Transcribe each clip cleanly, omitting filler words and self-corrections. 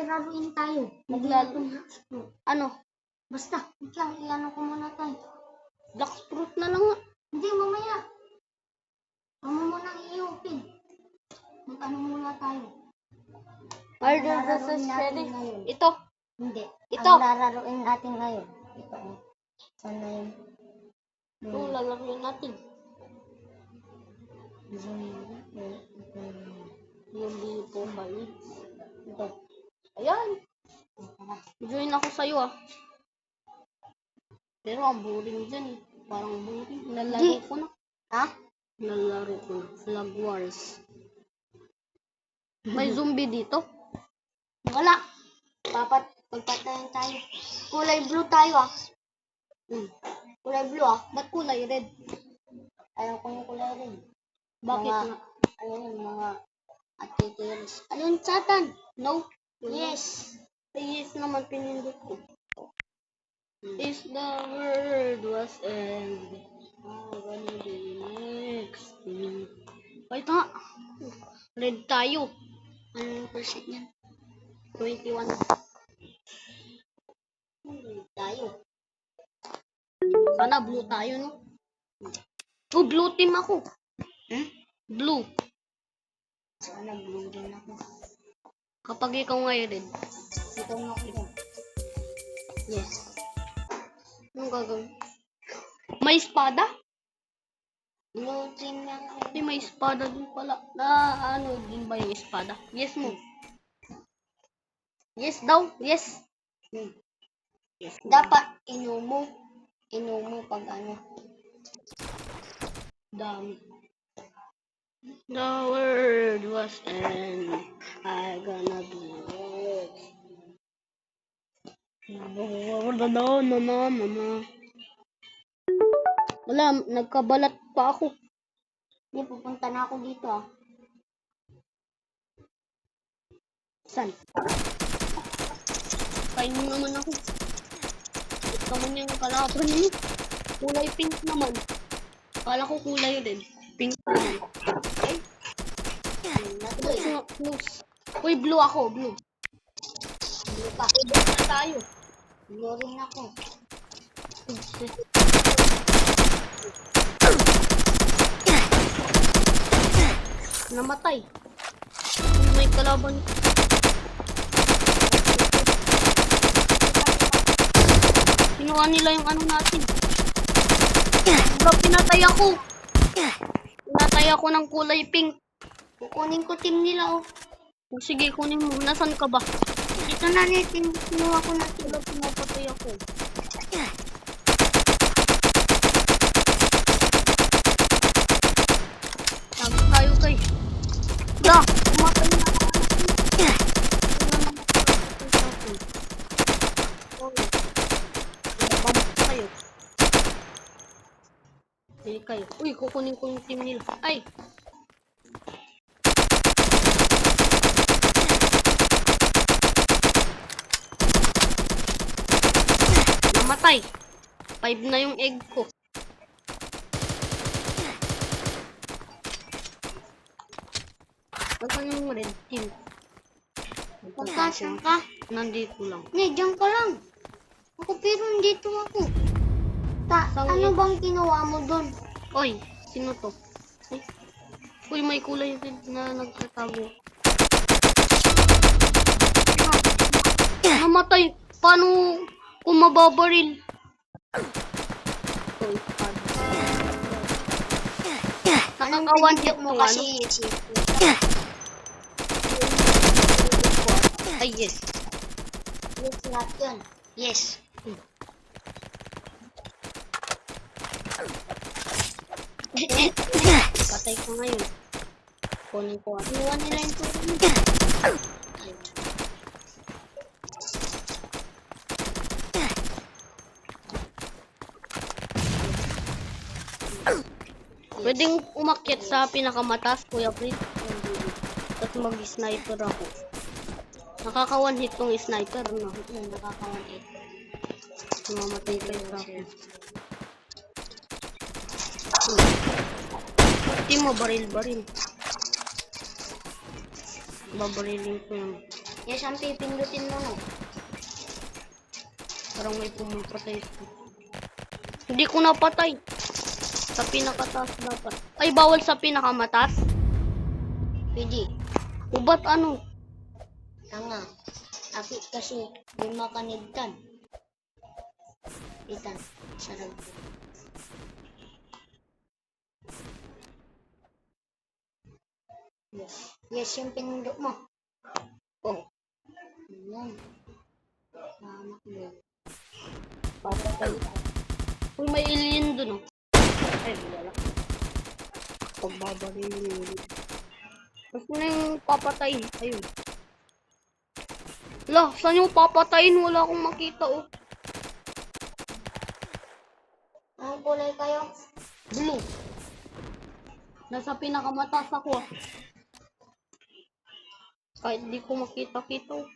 laruin tayo. Maglaro. Ano? Basta, wait lang, iano ko muna tayo. Jackfruit na lang nga. Hindi, mamaya. Ano muna i-open? Mag-ano muna tayo. Harder Lalaruin versus natin Freddy. ngayon. Ito. Hindi. Ito. Ang lalaruin natin ngayon. Ito. Sana yun. Ito, lalaruin natin. Yung dito balik. Ito. Ayan. Join ako sa'yo ah. Pero ang boring dyan eh. Parang boring. Nalaro ko na. Ha? Nalaro ko na. Flag Wars. May zombie dito? Wala. Pagpatayin tayo. Kulay blue tayo ah. Kulay blue ah. Ba't kulay red? Ayaw ko yung kulay red. Bakit Mga- nga? Ano yun, mga activities. Ano yun, Satan? No? Yes. Yes naman pinindot ko. Is the world was end. I'm gonna be next. Wait nga. Red tayo. Anong percent yan? 21. Tayo. Sana blue tayo, no? Oh, blue team ako. Blue. Sana blue din ako. Kapag ikaw ngayon red. Ito na ako din. Yes. Anong gagawin? May espada? Blue team lang. Hindi, may espada din pala. Na ano din ba yung espada? Yes mo. Yes daw. Yes. Yes. Dapat inumo. Inumo pag ano. Dami. The world was end. I gonna be rich. Wala, nagkabalat pa ako. Hindi, pupunta na ako dito ah. San? Kain mo naman ako. Ito naman yung kalaban niyo. Kulay pink naman. Kala ko kulay red. Pink naman. Close. Uy, blue ako. Blue. Blue pa. Blue na tayo. Blue rin ako. Namatay. May kalaban. Kinuha nila yung ano natin. Bro, pinatay ako. Pinatay ako ng kulay pink. Kukunin ko team nila oh. O, sige, kunin mo. Nasaan ka ba? Ito na natin. Kinuha ko na team. Wala, pinapatay ako. Sabi tayo kay. Da! Umatay na ako. Kayo. Hindi kayo. Uy, kukunin ko yung team nila. Ay! Namatay. 5 na yung egg ko. Saan yung red team? Pagkasan ka. Nandito lang. Ne, dyan ka lang. Ako pero dito ako. Saan Ano yun? bang kinuha mo doon? Oy, sino to? Ay. Uy, may kulay red na nagtatago. Namatay. Paano kung mababaril? Uy, nakakawan hit mo kasi si Ay, yes. yes not yun. Yes. Patay ko ngayon. Kunin ko at Kinuha nila yung tuloy. pwedeng umakyat sa pinakamataas, Kuya Fred. Tapos mag-sniper ako. Nakaka-one hit tong sniper, no? Nakaka-1 hit. Mamatay kayo sa akin. Hindi mo baril-baril. Babarilin ko yung Yes, ang pipindutin mo, no? Parang may pumunta ito. Hindi ko napatay. Sa pinakataas dapat. Ay, bawal sa pinakamataas. Pwede. O ba't ano? Tanga. Aki kasi, di makanigtan. Itan. Sarap. Yes. Yes, yung pinindot mo. Oh, Ayan. Salamat mo. papatay. Uy, may alien dun, oh. Ay, wala. Pagbabaril yun. Gusto na yung papatay. Ayun. Lah, saan yung papatayin? Wala akong makita, oh. Anong kulay kayo? Blue. Nasa pinakamataas ako, ah. Kahit di ko makita-kita, oh.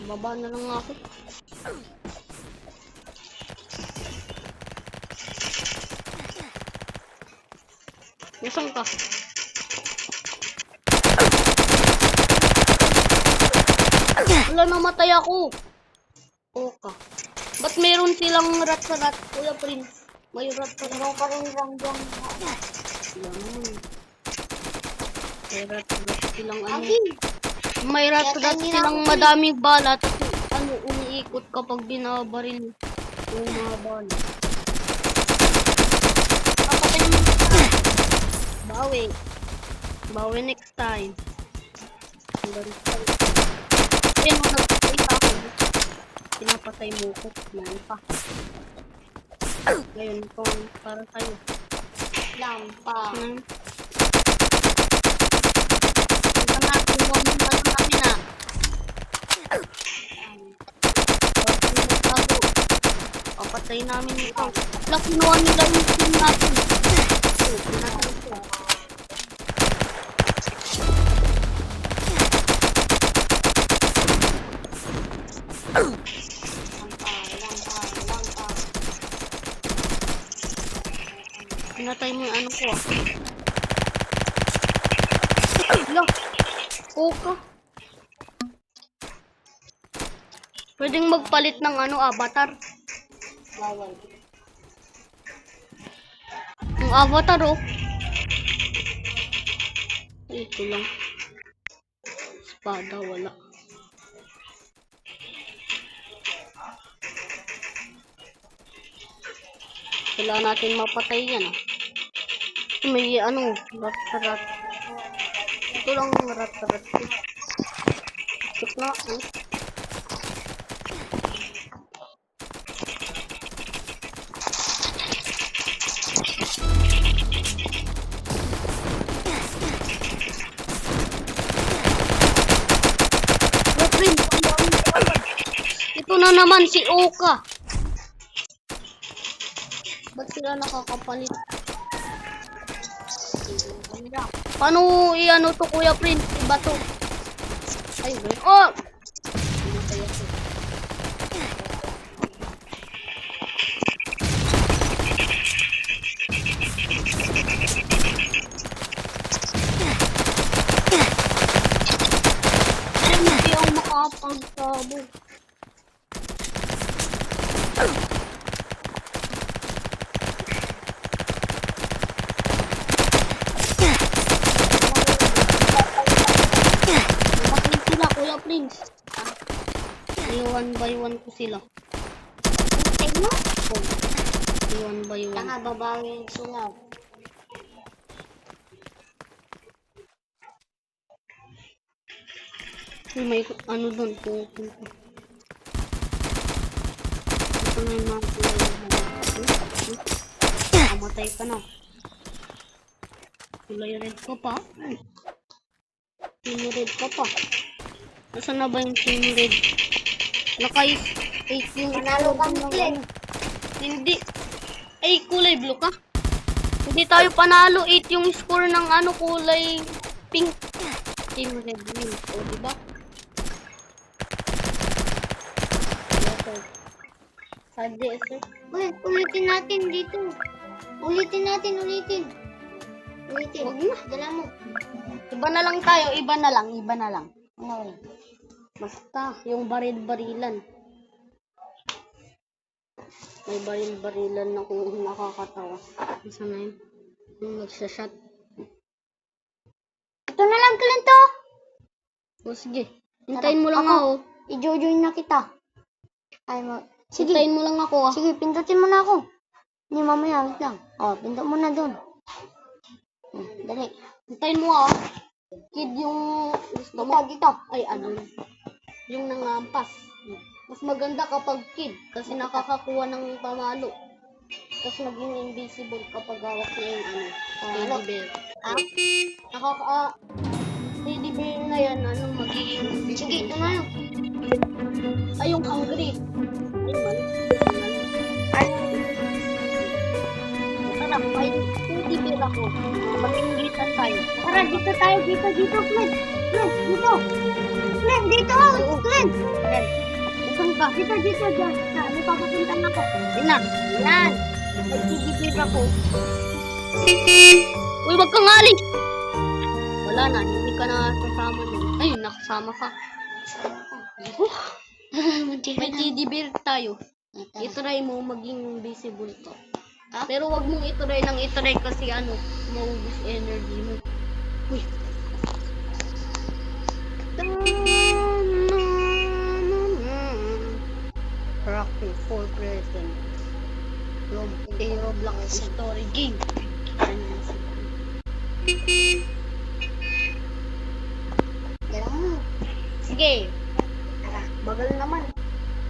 Baba na lang ako. Nasaan ka? Wala, namatay ako. Oka. Ba't meron silang rat-rat? Kuya Prince. May rat-rat. Meron pa rin random. Wala naman. May rat-rat silang ano. Aki! May rat-rat silang madaming bala. Tapos ano, umiikot kapag binabaril yung mga bala. Kapatay mo. Bawi. Bawi next time. Hanggang sa yan, nung nagpatay sa akin, pinapatay mo ko. Meron pa. Ngayon, ito para sa'yo. Lampa. Ito natin, huwag mo na namin na. Papatay namin ito. Wala, kinuha nila yung team natin. Lampa. Pinatay mo yung ano ko, ah. Wala. Oka. Pwedeng magpalit ng ano, avatar. Bawal. Yung avatar, oh. Ito lang. Espada, wala. Kailangan natin mapatay yan, ah. May ano, rat-rat. Ito lang rat-rat. Ito na, eh. Ito na naman si Oka. Ba't sila nakakapalit? Paano i-ano to, Kuya Prince? Iba to. Ay, wait. Oh! Pinatay ako. Ay, hindi ako makapagtabo. Bakit sila, Kuya Prince? One by one ko sila. Tag mo? One by one. Tanga, babawin sila. May ano doon, pupunta. Ito na yung mga kulay. Kamatay ka na. Kulay red ka pa. Team red ka pa. Nasaan na ba yung team red? Nakay 8 yung Manalo ka ng ulit. ano. Hindi. Ay, kulay blue ka. Hindi tayo panalo. 8 yung score ng ano, kulay pink. Team red win. O, diba? Sadya, sir. Uy, ulitin natin dito. Ulitin. Huwag na. Dala mo. Iba na lang tayo. Iba na lang. Ano? Basta, yung baril-barilan. May baril-barilan na kung nakakatawa. Isa na yun. Yung nagsashot. Ito na lang, Clinto. O sige, hintayin mo lang ako. I-join na kita. Ay mo. Sige. Hintayin mo lang ako ah. Sige, pindutin mo na ako. Hindi, mamaya, wait lang. Oh, pindot mo na doon. Dali. Hintayin mo ah. Kid yung gusto mo. Dito. Ay ano yun. Yung nangampas. Mas maganda kapag kid kasi nakakakuha ng pamalo. Tapos maging invisible kapag hawak niya yung ano, teddy bear. Teddy bear na yan, ano, magiging invisible. Sige, ito na yun. Ay, yung hungry. Ay, man. Tara, may teddy bear ako. Mag-inggitan tayo. Tara, dito tayo. Dito, Clint. Clint, dito. Clint, dito. Clint. Saan ka? Dito. Diyan. May papapuntan ako. Yan. Yan. Nagtitipid ako. Uy, wag kang alis! Wala na, hindi ka na kasama nun. Ay, nakasama ka. May teddy bear tayo. Itry mo maging visible to. Pero wag mong itry ng itry kasi ano, maubos energy mo. Uy. Rocky for present. Roblox story game. Sige. Tara. Bagal naman.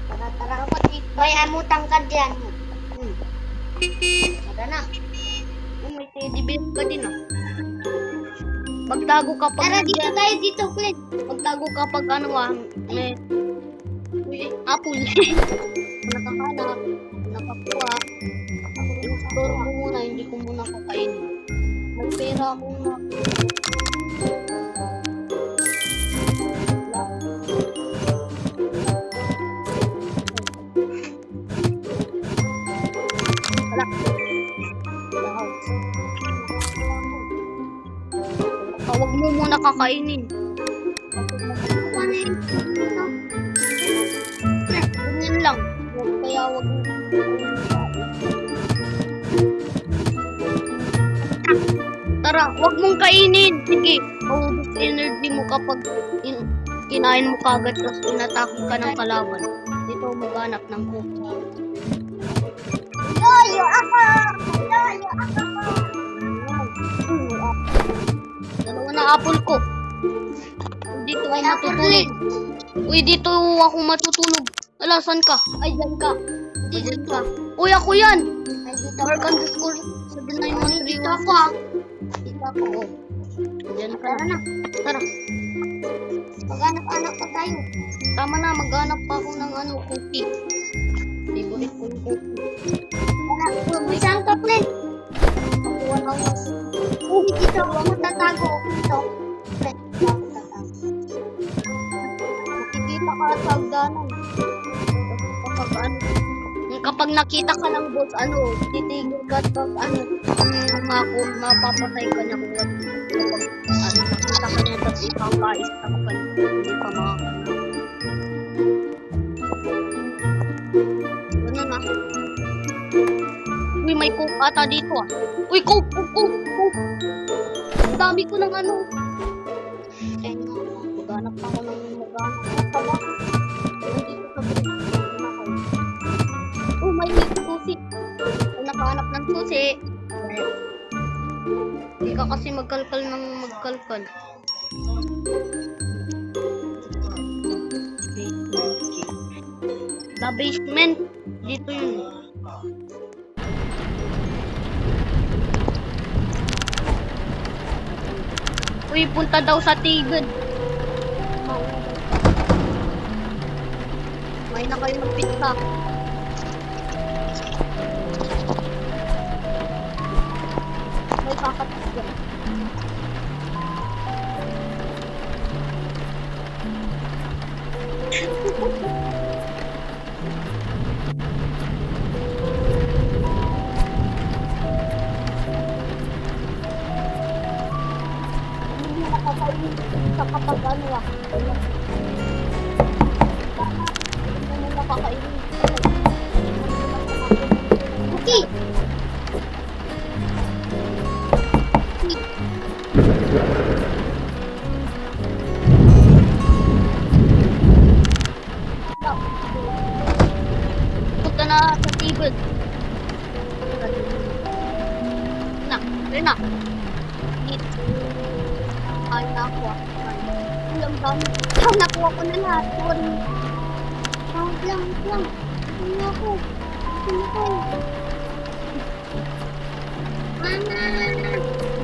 Tara. Dapat May amutang ka dyan. Tara na. May teddy bear ka din ah. Magtago ka pag... Tara, dito tayo. Dito, Clint. Magtago ka pag ano ah. May... Uy, apple. Nakahanap. Nakakuha. Store mo muna. Hindi ko muna kakainin. May pera ako na. Huwag mo muna kakainin. Ganyan lang. Kaya huwag mo. Tara, huwag mong kainin. Sige, maubos energy mo kapag kinain mo kagad tapos inatake ka ng kalaban. Dito maghanap ng cookie. Loyo ako. Dalawa na apple ko. Dito ay matutulog. Uy, dito ako matutulog. Ala, saan ka? Ay, dyan ka. Dyan ka. Uy, ako yan. Dito Mark underscore 7913. Dito ako ah. Dito ako. Oh. Dyan ka na. Tara. Maghanap-hanap pa tayo. Tama na, maghanap pa ako ng ano, cookie. Favorite kong cookie. Tara, may saan ka, Clint? Pakuha na ako. Dito ako magtatago. Dito. Clint, dito ako tatago. Nakikita ka sa hagdanan. Kapag nakita ka ng boss, ano, titigil ka at ano, ako, mapapatay ka niya kung kapag, nakita ka niya, tapos ikaw kais ka pa hindi pa makakala. Ganun na. Uy, may coke ata dito ah. Uy, coke! Ang dami ko ng ano. Maghanap ako ng maghanap. Nandito sa bridge. Oh, may susi. Kung nakahanap ng susi. Hindi ka kasi magkalkal ng magkalkal. The basement. Dito yun. Uy, punta daw sa tigad. May na kayo magpita. May kakatis dyan. Hindi nakakainin sa kapag ano ah. na. Dito. Ay, nakuha ko. Ay, ang dami. Ay, nakuha ko na lahat. Sorry. Wait lang, wait lang. Ano ako? Ano ako? Mama!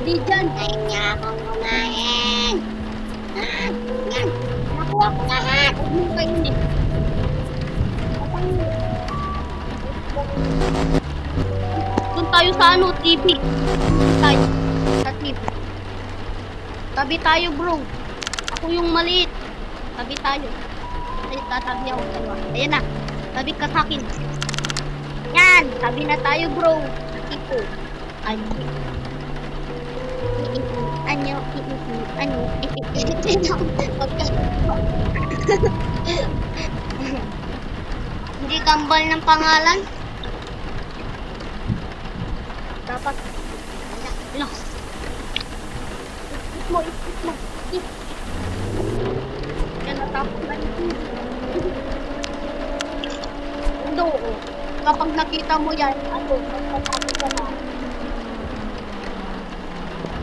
Hindi dyan. Ay, niya akong kumain! Ah! Yan! Nakuha ko lahat! Huwag mo kainin. Doon tayo sa ano, TV. Doon tayo. Sa TV. Tabi tayo, bro. Ako yung maliit. Tabi tayo. Ay, tatabi ako sa'yo. Ayan na. Tabi ka sa akin. Yan. Tabi na tayo, bro. Tipo. Ay. Ano? Ano? Hindi kambal ng pangalan? Dapat. Ano? Ikit mo, ikit mo. Ikit. Yan, natapos na ito. Ando, oh. Kapag nakita mo yan, ano, tatago ka na.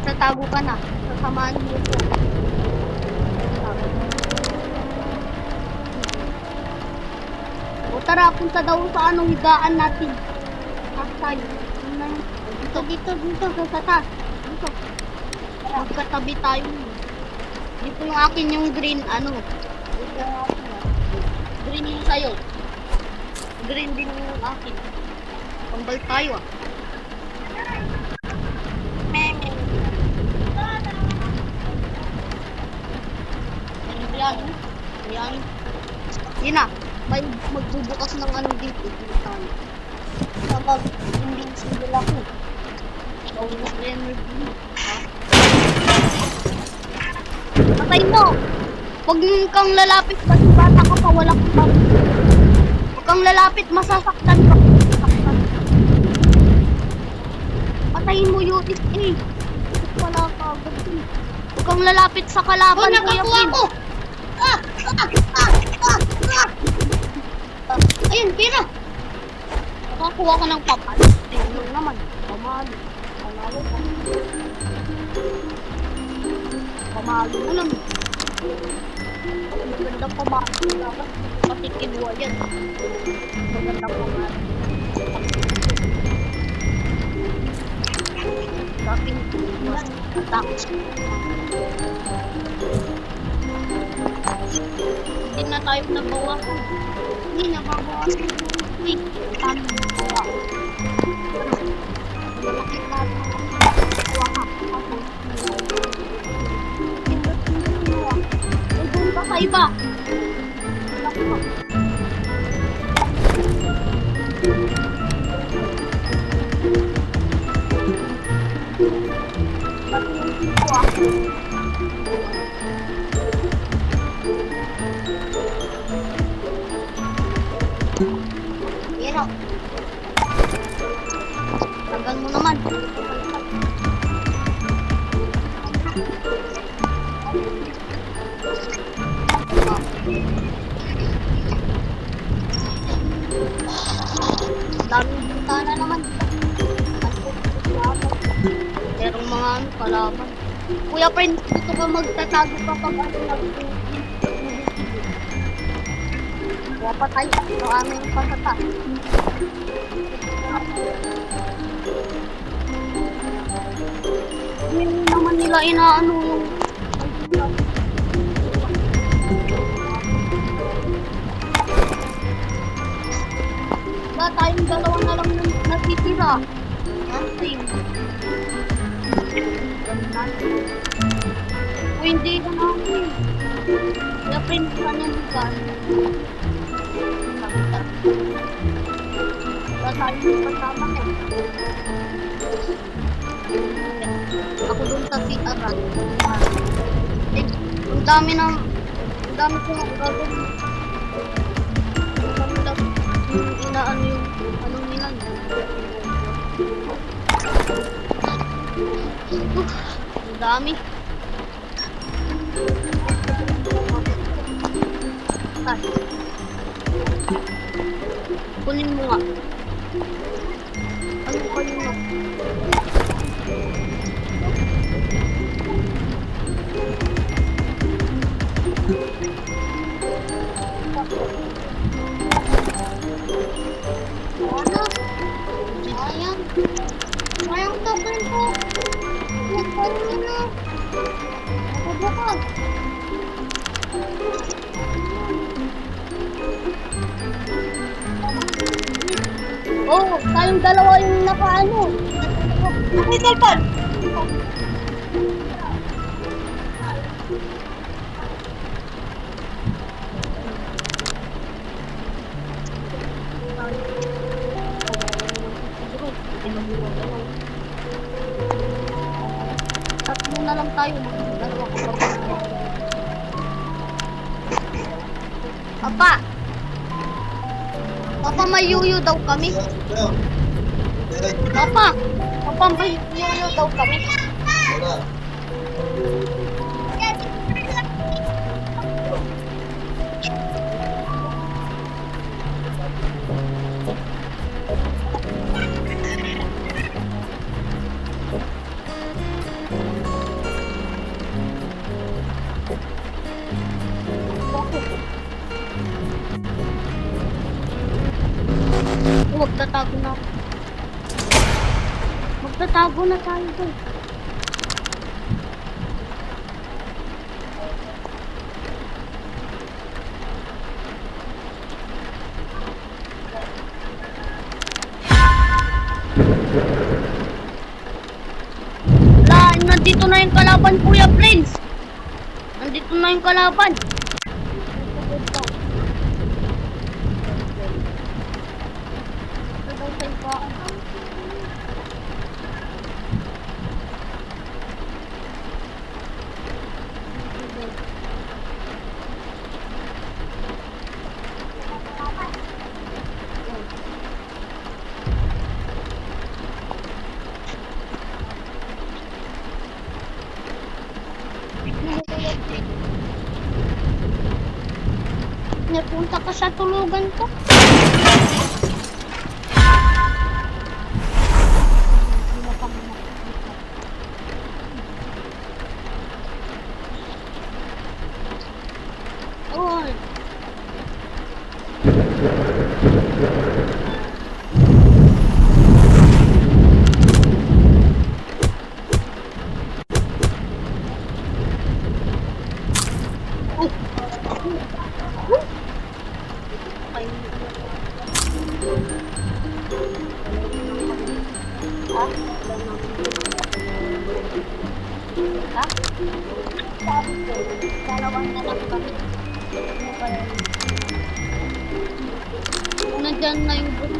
Tatago ka na. Sasamahan mo ito. O tara, punta daw sa anong higaan natin. Tayo. Dito, sa taas. Dito. Magkatabi tayo. Dito yung akin yung green, ano. Dito yung akin. Green yung sayo. Green din yung akin. Pambal tayo ah. Meme. Ayan. Ayan. Yun na. May magbubukas ng ano dito. Dito tayo. Kapag invincible ako. Bonus energy. Ha? Patay mo! Huwag kang lalapit kasi bata ka pa, wala kang baril. Huwag kang lalapit, masasaktan ka. Masasaktan. Patayin mo USA. Wala ka agad. Huwag kang lalapit sa kalaban. Nakakuha ko! Ayun, pira! Nakakuha ka ng papal. Tingnan naman. Pamalo. Panalo ka. Pamalo mo lang. Magandang pamalo. Dapat pati kinuha yan. Magandang pamalo. Dapat mas takas. Hindi na tayo nagawa. Hindi nababawa. Hindi. Paano nagawa? Malaki na ito. Kuha ka. Ay, doon ka sa iba. Pero, Tagal mo naman. Daming bintana naman. Merong mga ano, kalaban. Kuya friend, dito ka magtatago kapag ano nag-uwi. Kuha pa tayo ng aming pasata. Hindi naman nila inaano yung ba tayong dalawa na lang natitira. Nothing. O hindi ka namin. Kaya friend ka niya lugar. Wala tayong kasama niya. Ako doon sa CR. Eh, ang dami ko ng gagawin. Ang dami yung inaano yung anong nila. Ang dami. Ay. Kunin mo nga. Ano ko yun? Ano? Sayang. Sayang token ko. Nagpal mo na. Nagbubukas. Oh, tayong dalawa yung nakaano. May cellphone. Tatlo na lang tayo. Dalawa ko pa. Papa! Papa, may yuyo daw kami. Papa! Papa, may yuyo daw kami. Magtatago na ako. Magtatago na tayo doon. Wala, nandito na yung kalaban, Kuya Prince. Nandito na yung kalaban. Napunta ka sa tulugan ko. Oy. Dalawang na lang kami. Nandyan na yung book.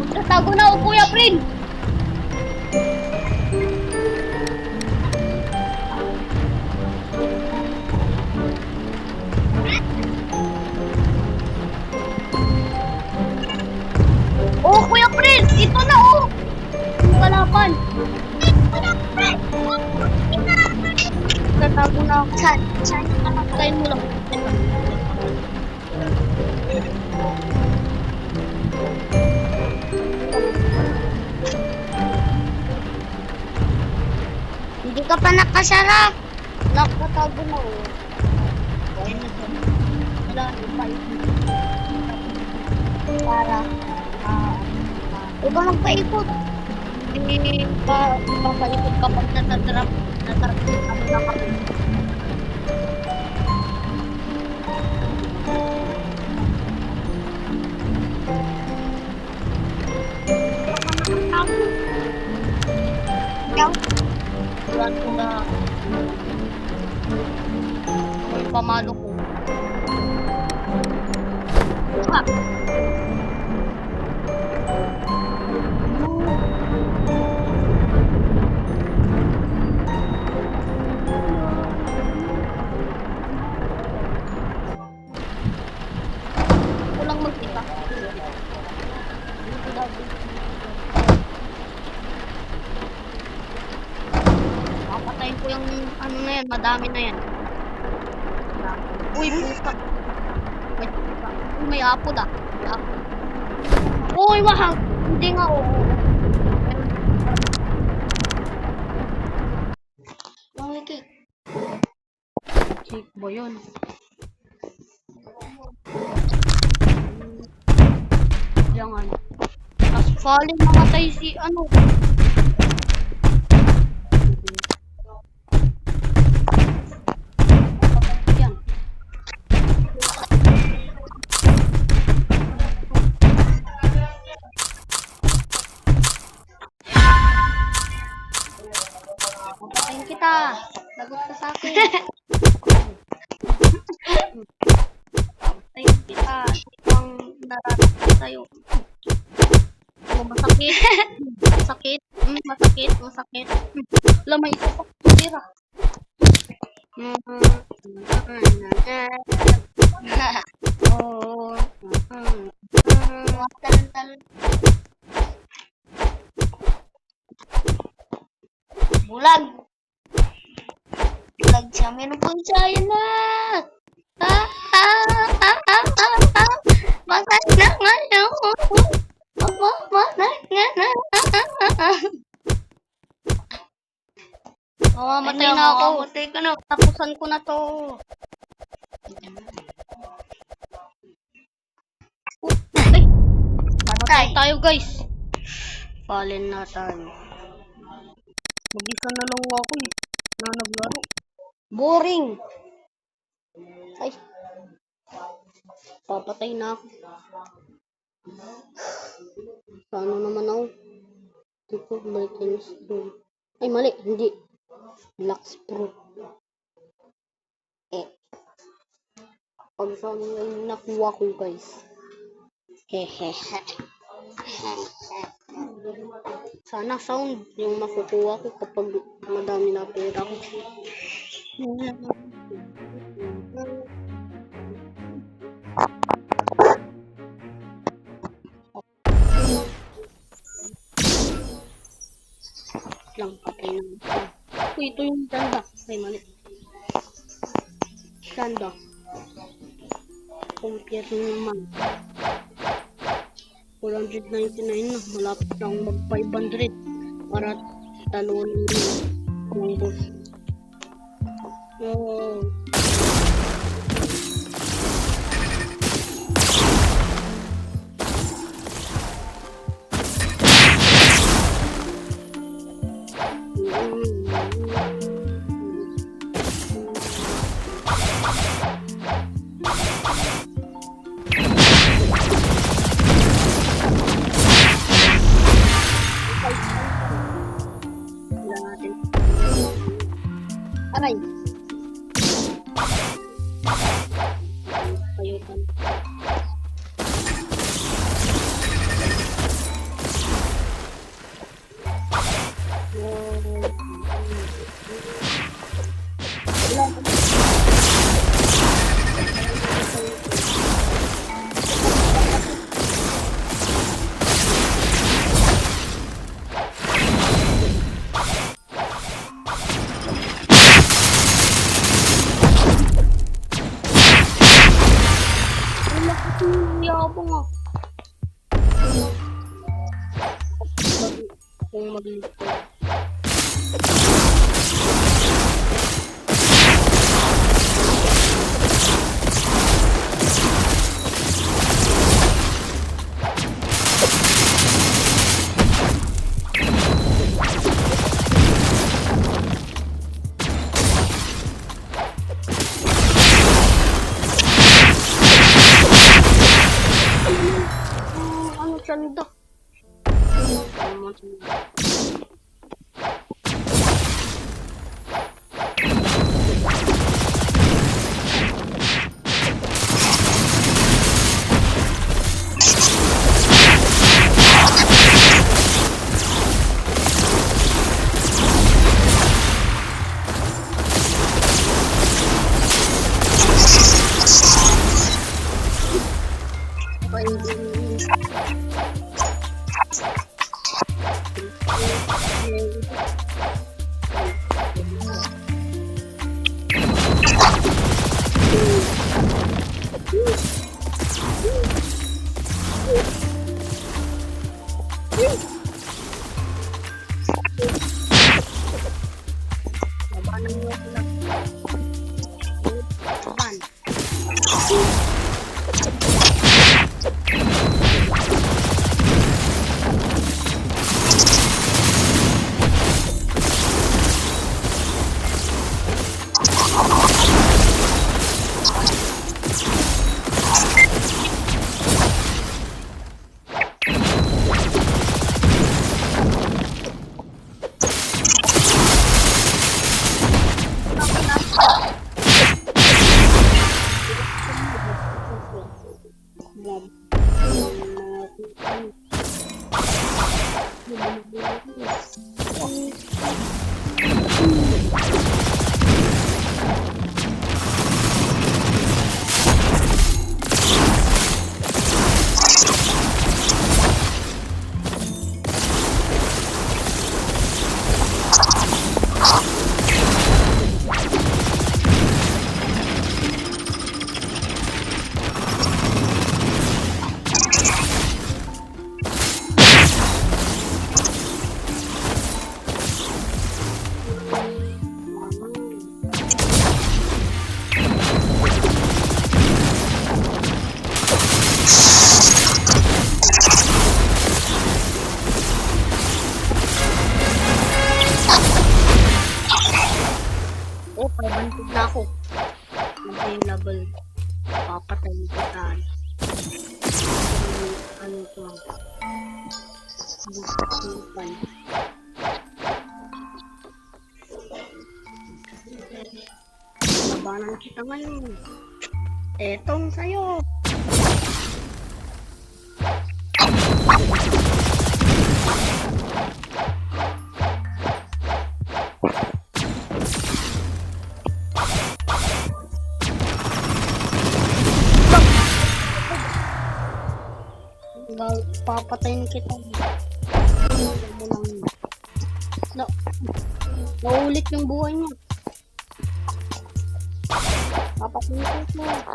Magtatago na ako, Kuya Prince. Oh, Kuya Prince! Ito na, oh! Yung kalaban. Magtatago na ako. Saan? Patayin mo lang. Hindi ka pa nakasara. Nakatago na, oh. Wala, Para. Ikaw magpaikot. hindi pa papaikot kapag natatrap ano na kami. Ikaw? Turan ko na may pamalo ko. Ah! Papatayin ko yung ano na yan, madami na yan. Uy, puta. May apod ah. May apod. Uy, wahang. Hindi nga, oo. Long likit. Check ba yun? Yung ano. Tapos falling namatay si ano. Yan. Papatayin kita. Lagot ka sa akin. Ay, kita. Ang nararamdaman sa'yo. Oh, masakit. Masakit. Masakit. Masakit. Wala, may isa pa. Tira. Oh. Talon-talon. Bulag. Bulag siya. Meron pong siya. Yan na. Bakit na ngayon? Bakit na? Mamamatay na ako. Mamatay ka na. Tapusan ko na to. Ay, Patay. tayo guys. Fallen na tayo. Mag-isa na lang ako eh. Na naglaro. Boring. Ay. Papatay na ako. Paano naman ako? Ito, Brighton Stone. Ay, mali. Hindi. Black Sprue. Pag saan yung nakuha ko, guys. Hehehe. Sana sound yung makukuha ko kapag madami na pera ko. Lang patay na. Uy, ito yung ganda. Ay, mali. Ganda. Compare naman. 499 na. Malapit lang mag 500 para talunin yung boss. Oh. Aray. Kayutan. Yabang ah. Kung maglito. Ano ganda. Labanan mo sila. Laban. Oh, pabantig na ako. Available. Papatay kita. Ano to? Bukan. Labanan kita ngayon. Etong sa'yo. Papatayin kita. No. Naulit yung buhay niya. Papatayin kita.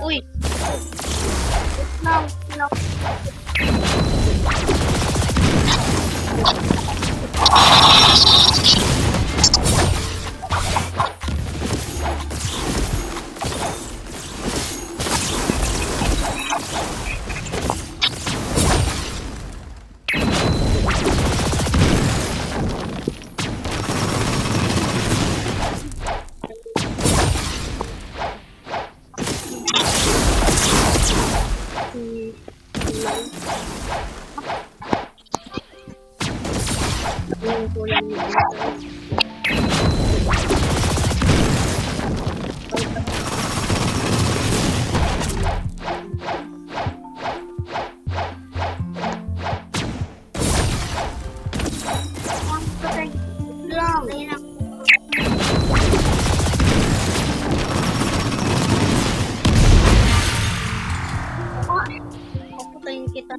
Uy! No. Yung kulang yun. Papatayin kita.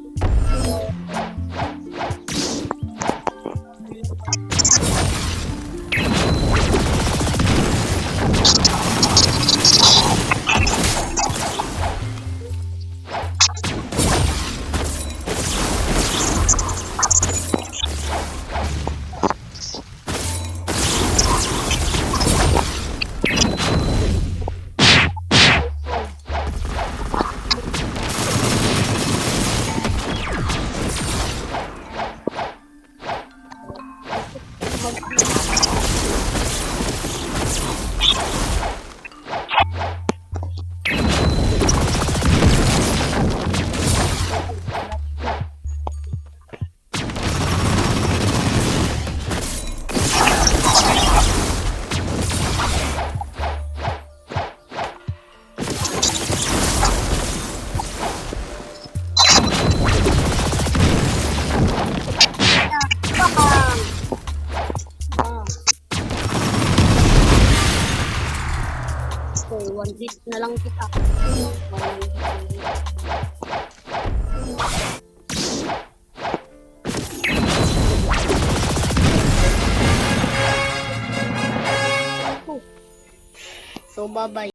Dis na lang kita. So, bye-bye.